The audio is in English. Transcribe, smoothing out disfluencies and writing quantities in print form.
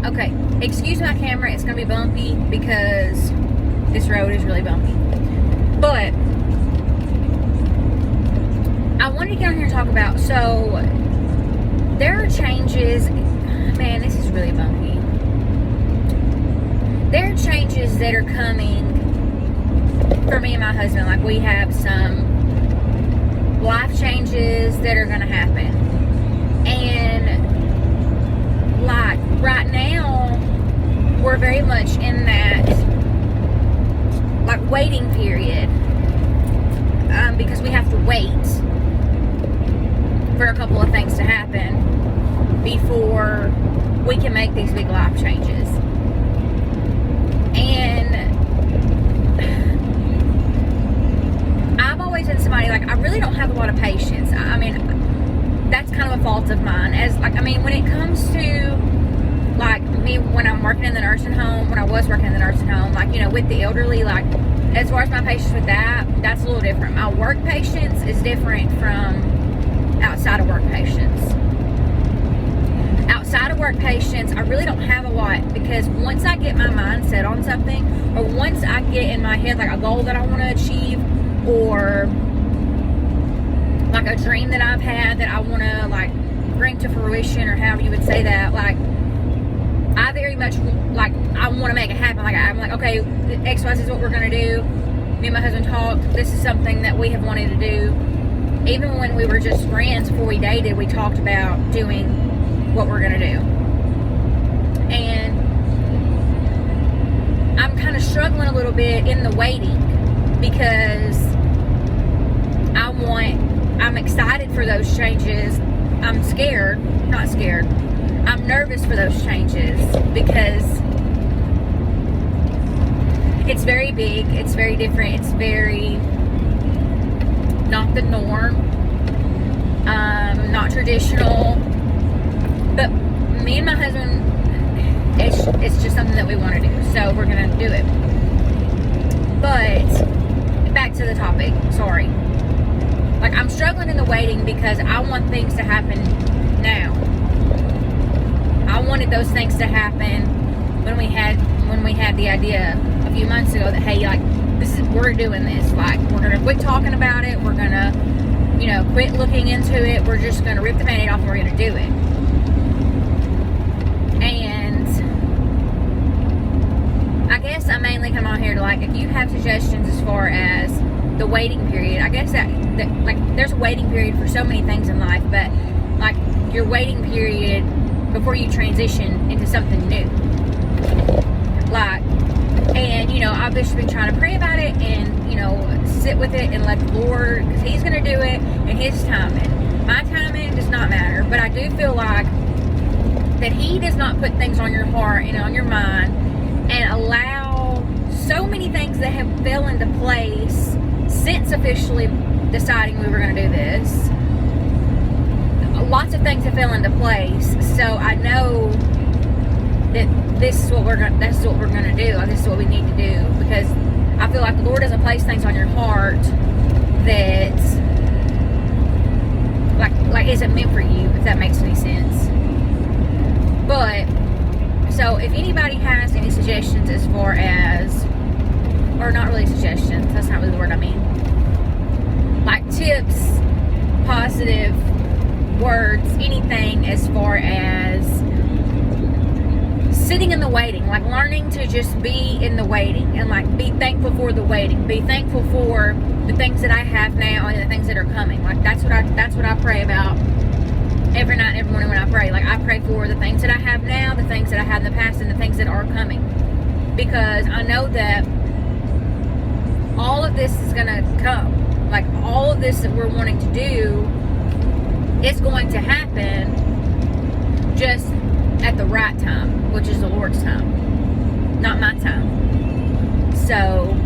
Okay, excuse my camera, it's gonna be bumpy because this road is really bumpy. But I wanted to get on here and talk about, so there are changes, man, this is really bumpy. There are changes that are coming for me and my husband. Like, we have some life changes that are gonna happen. And like right now, we're very much in that like waiting period, because we have to wait for a couple of things to happen before we can make these big life changes. And I've always been somebody, like, I really don't have a lot of patience. I mean, that's kind of a fault of mine. As like, I mean, when it comes to like me, when I'm working in the nursing home, when I was working in the nursing home, like, you know, with the elderly, like, as far as my patience with that, that's a little different. My work patience is different from outside of work patience. Outside of work patience, I really don't have a lot, because once I get my mind set on something, or once I get in my head like a goal that I want to achieve, or like a dream that I've had that I want to like bring to fruition, or however you would say that, like, I very much, like, I want to make it happen. Like, I'm like, okay, XYZ is what we're going to do. Me and my husband talked. This is something that we have wanted to do. Even when we were just friends before we dated, we talked about doing what we're going to do. And I'm kind of struggling a little bit in the waiting, because I'm excited for those changes. I'm scared, not scared. I'm nervous for those changes, because it's very big, it's very different, it's very not the norm, not traditional. But me and my husband, it's just something that we want to do, so we're gonna do it. But back to the topic, sorry. Like, I'm struggling in the waiting because I want things to happen now. I wanted those things to happen when we had the idea a few months ago that, hey, like, we're doing this. Like, we're gonna quit talking about it. We're gonna, you know, quit looking into it. We're just gonna rip the Band-Aid off and we're gonna do it. And I guess I mainly come on here to, like, if you have suggestions as far as the waiting period, I guess that like, there's a waiting period for so many things in life, but like your waiting period before you transition into something new. Like, and you know, I've just been trying to pray about it and, you know, sit with it and let the Lord, because He's going to do it in His timing. My timing does not matter, but I do feel like that He does not put things on your heart and on your mind and allow so many things that have fell into place since officially deciding we were going to do this. Lots of things have fell into place, so I know that this is what we're going to do. Like, this is what we need to do, because I feel like the Lord doesn't place things on your heart that like isn't meant for you, if that makes any sense. But so if anybody has any suggestions as far as, or not really suggestions, that's not really the word I mean, like tips, positive words, anything as far as sitting in the waiting, like learning to just be in the waiting and like be thankful for the waiting, be thankful for the things that I have now and the things that are coming. Like, that's what I pray about every night and every morning when I pray. Like, I pray for the things that I have now, the things that I had in the past, and the things that are coming, because I know that all of this is gonna come. Like, all of this that we're wanting to do, it's going to happen just at the right time, which is the Lord's time, not my time. So